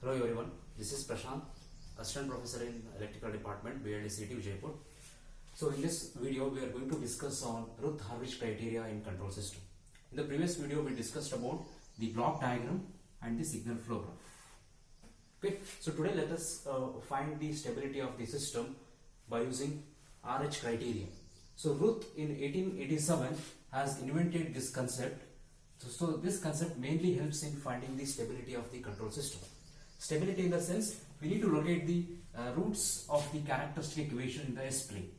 Hello everyone, this is Prashant, Assistant Professor in Electrical Department, BLDCT Jaipur. So in this video we are going to discuss on Routh-Hurwitz criteria in control system. In the previous video we discussed about the block diagram and the signal flow graph. Okay, so today let us find the stability of the system by using RH criteria. So Routh in 1887 has invented this concept. So this concept mainly helps in finding the stability of the control system. Stability in the sense we need to locate the roots of the characteristic equation in the S plane.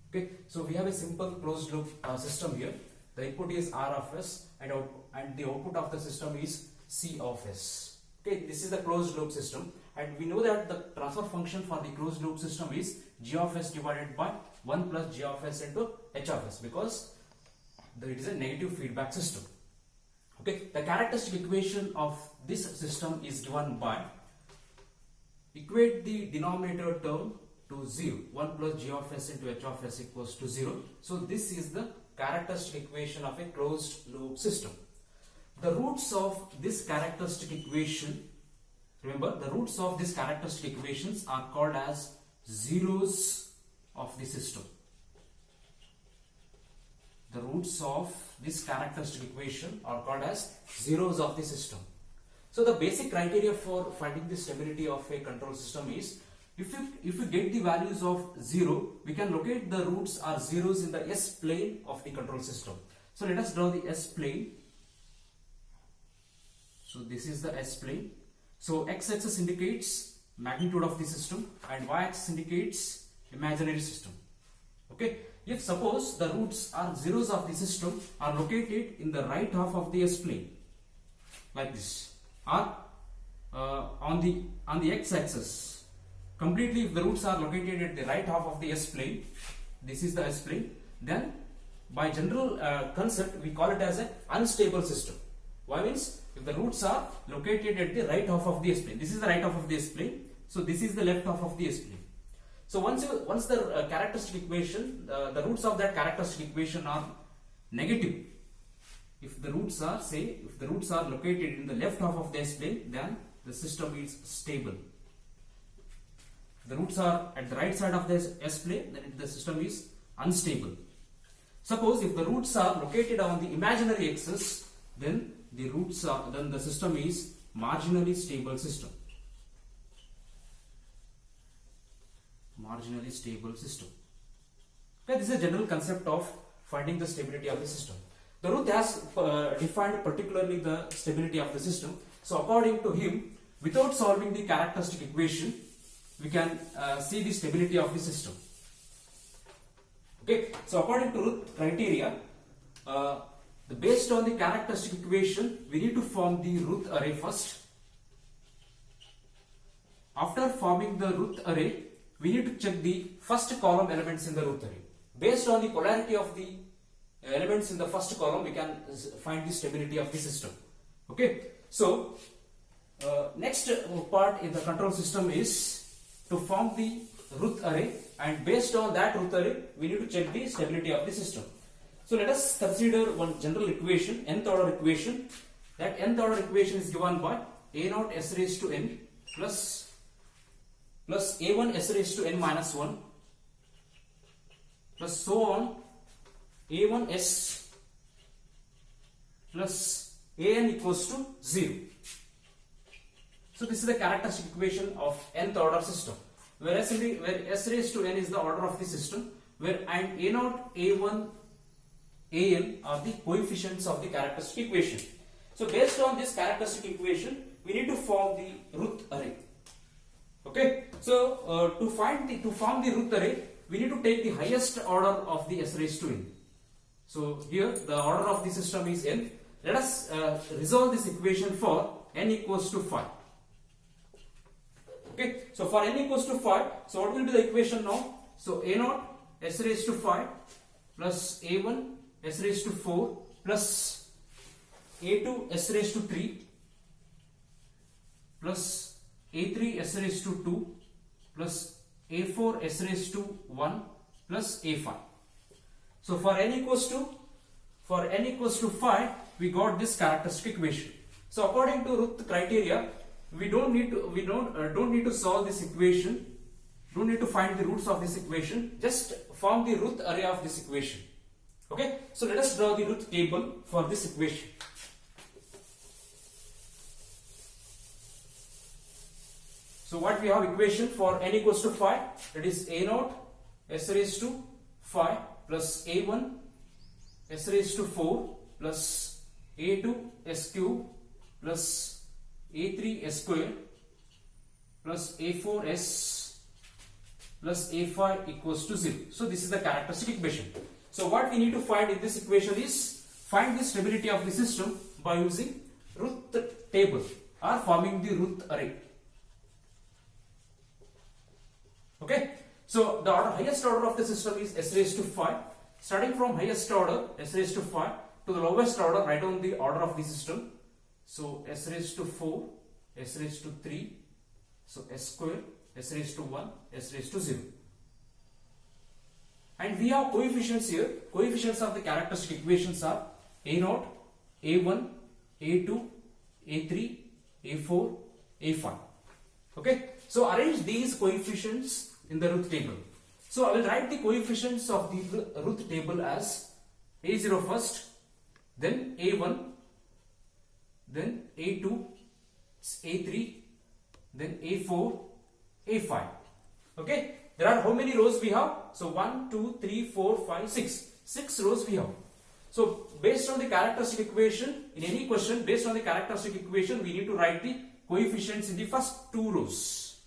Okay, so we have a simple closed loop system here. The input is R of S and the output of the system is C of S. Okay, this is the closed loop system, and we know that the transfer function for the closed loop system is G of S divided by 1 plus G of S into H of S, because it is a negative feedback system. Okay, the characteristic equation of this system is given by, equate the denominator term to 0, 1 plus G of S into H of S equals to 0. So this is the characteristic equation of a closed loop system. The roots of this characteristic equation, remember, the roots of these characteristic equations are called as zeros of the system. The roots of this characteristic equation are called as zeros of the system. So the basic criteria for finding the stability of a control system is, if you get the values of 0, we can locate the roots or zeros in the S plane of the control system. So let us draw the S plane. So this is the S plane. So x-axis indicates magnitude of the system and y-axis indicates imaginary system. Okay, if suppose the roots or zeros of the system are located in the right half of the S plane, like this, or on the x-axis, completely if the roots are located at the right half of the S plane, this is the S plane, then by general concept we call it as an unstable system. Why? Means if the roots are located at the right half of the S plane, this is the right half of the S plane, so this is the left half of the S plane. So once the characteristic equation, the roots of that characteristic equation are negative, if the roots are located in the left half of the S plane, then the system is stable. If the roots are at the right side of the S plane, then the system is unstable. Suppose if the roots are located on the imaginary axis, then the system is marginally stable system. Marginally stable system. Okay, this is a general concept of finding the stability of the system. The Routh has defined particularly the stability of the system. So according to him, without solving the characteristic equation, we can see the stability of the system. Okay, so according to Routh criteria, based on the characteristic equation, we need to form the Routh array first. After forming the Routh array, we need to check the first column elements in the Routh array. Based on the polarity of the elements in the first column, we can find the stability of the system. Okay, so next part in the control system is to form the Routh array, and based on that Routh array, we need to check the stability of the system. So let us consider one general equation, nth order equation. That nth order equation is given by a0 s raised to n plus a1 s raised to n minus 1 plus so on a1 s plus an equals to 0. So this is the characteristic equation of nth order system, where s raised to n is the order of the system, and a0, a1, an are the coefficients of the characteristic equation. So based on this characteristic equation, we need to form the Routh array. Okay, so to form the Routh array, we need to take the highest order of the s raised to n. So here the order of the system is n. Let us resolve this equation for n equals to 5. Okay, so for n equals to 5, so what will be the equation now? So a0 s raised to 5 plus a1 s raised to 4 plus a2 s raised to 3 plus a3 s raised to 2 plus a4 s raised to 1 plus a5. So for n equals to 5, we got this characteristic equation. So according to Routh criteria, we don't need to solve this equation. Don't need to find the roots of this equation. Just form the root array of this equation. Okay. So let us draw the root table for this equation. So what we have equation for n equals to 5, that is a naught s raised to 5 plus a1 s raised to 4 plus a2 s cube plus a3 s square plus a4 s plus a5 equals to 0. So this is the characteristic equation. So what we need to find in this equation is find the stability of the system by using root table or forming the root array. Okay. So the highest order of the system is s raised to 5. Starting from highest order s raised to 5 to the lowest order, write down the order of the system. So s raised to 4, s raised to 3, so s square, s raised to 1, s raised to 0. And we have coefficients here. Coefficients of the characteristic equations are a0, a1, a2, a3, a4, a5. Okay. So arrange these coefficients in the root table. So I will write the coefficients of the root table as a0 first, then a1, then a2, a3, then a4, a5. Okay. There are how many rows we have? So 1, 2, 3, 4, 5, 6. 6 rows we have. So based on the characteristic equation, in any question, based on the characteristic equation, we need to write the coefficients in the first 2 rows.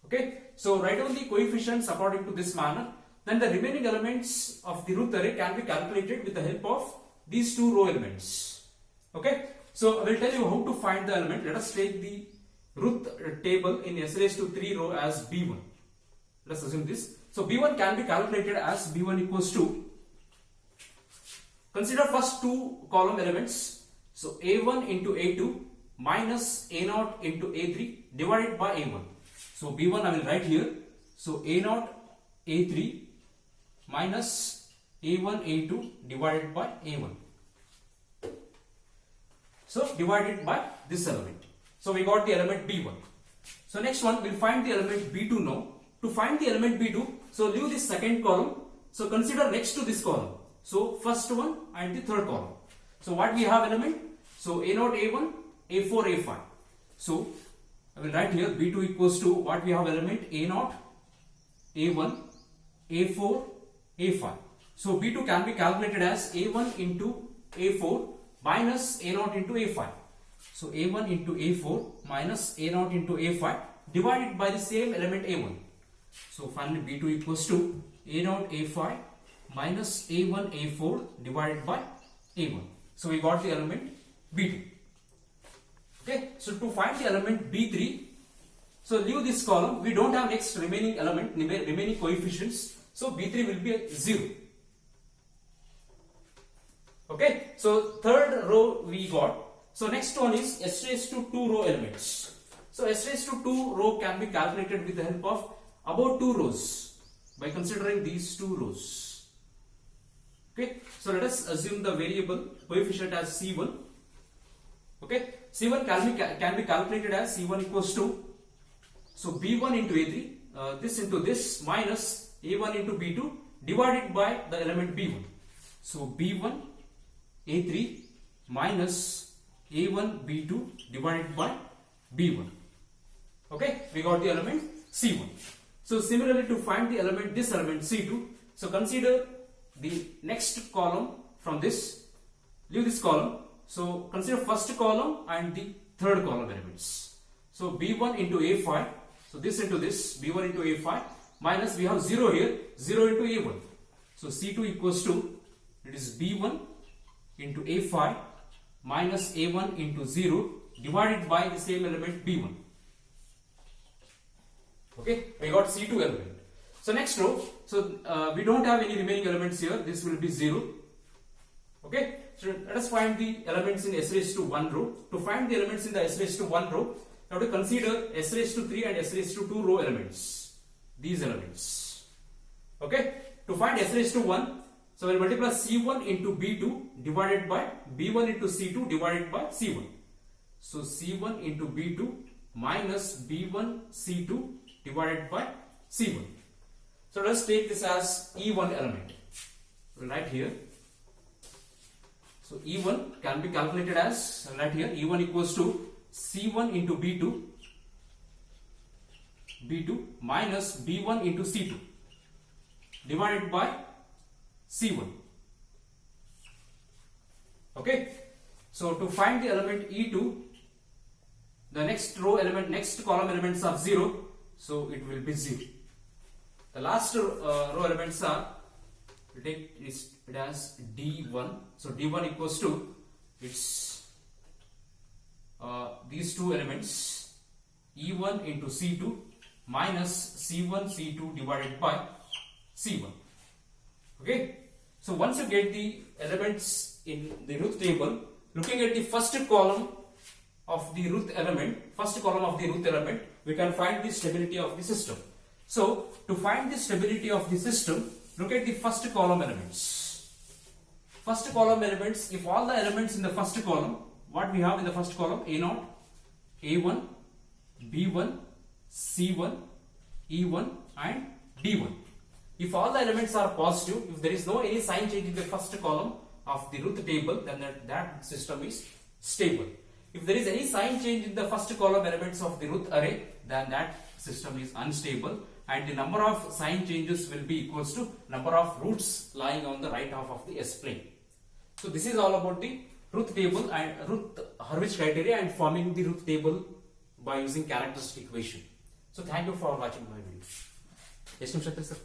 Okay. So write down the coefficients according to this manner. Then the remaining elements of the root array can be calculated with the help of these 2 row elements. Okay. So I will tell you how to find the element. Let us take the root table in s raised to 3 row as b1. Let us assume this. So b1 can be calculated as b1 equals to, consider first 2 column elements. So a1 into a2 minus a0 into a3 divided by a1. So b1 I will write here. So a0 a3 minus a1 a2 divided by a1. So divided by this element. So we got the element b1. So next one we'll find the element b2 now. To find the element b2, so leave this second column. So consider next to this column. So first one and the third column. So what we have element? So a0 a1 a4 a5. So I will write here b2 equals to what we have element a0 a1 a4 a5. So b2 can be calculated as a1 into a4 minus a0 into a5. So a1 into a4 minus a0 into a5 divided by the same element a1. So finally b2 equals to a0 a5 minus a1 a4 divided by a1. So we got the element b2. Okay. So to find the element b3, so leave this column. We don't have next remaining element, remaining coefficients. So b3 will be a 0. Okay. So third row we got. So next one is s raised to 2 row elements. So s raised to 2 row can be calculated with the help of about 2 rows by considering these 2 rows. Okay. So let us assume the variable coefficient as c1. Okay. c1 can be calculated as c1 equals to, so b1 into a3, this into this minus a1 into b2 divided by the element b1. So b1 a3 minus a1 b2 divided by b1. Okay. We got the element c1. So similarly, to find the element, this element c2, so consider the next column from this, leave this column. So consider first column and the third column elements. So b1 into a5, so this into this, b1 into a5 minus we have 0 here, 0 into a1. So c2 equals to, it is b1 into a5 minus a1 into 0 divided by the same element b1. Okay, we got c2 element. So next row, so we don't have any remaining elements here, this will be 0. Okay, so let us find the elements in s raised to 1 row. To find the elements in the s raised to 1 row, you have to consider s raised to 3 and s raised to 2 row elements. These elements. Okay, to find s raised to 1, so we will multiply c1 into b2 divided by b1 into c2 divided by c1. So c1 into b2 minus B1 C2 divided by C1. So let's take this as E1 element. We'll write here. So E1 can be calculated as, I'll write here, E1 equals to C1 into B2 minus B1 into C2 divided by C1. Okay. So to find the element E2, the next column elements are 0, so it will be 0. The last row elements are, we take it as D1. So D1 equals to, it's these two elements, E1 into C2 minus C1 C2 divided by C1. Okay. So once you get the elements in the root table, looking at the first column of the root element, we can find the stability of the system. So to find the stability of the system, look at the first column elements. First column elements, if all the elements in the first column, what we have in the first column, A0, A1, B1, C1, E1 and D1. If all the elements are positive, if there is no any sign change in the first column of the root table, then that system is stable. If there is any sign change in the first column elements of the root array, then that system is unstable, and the number of sign changes will be equals to number of roots lying on the right half of the S plane. So this is all about the root table and root Hurwitz criteria and forming the root table by using characteristic equation. So thank you for watching my video. Yes, sir.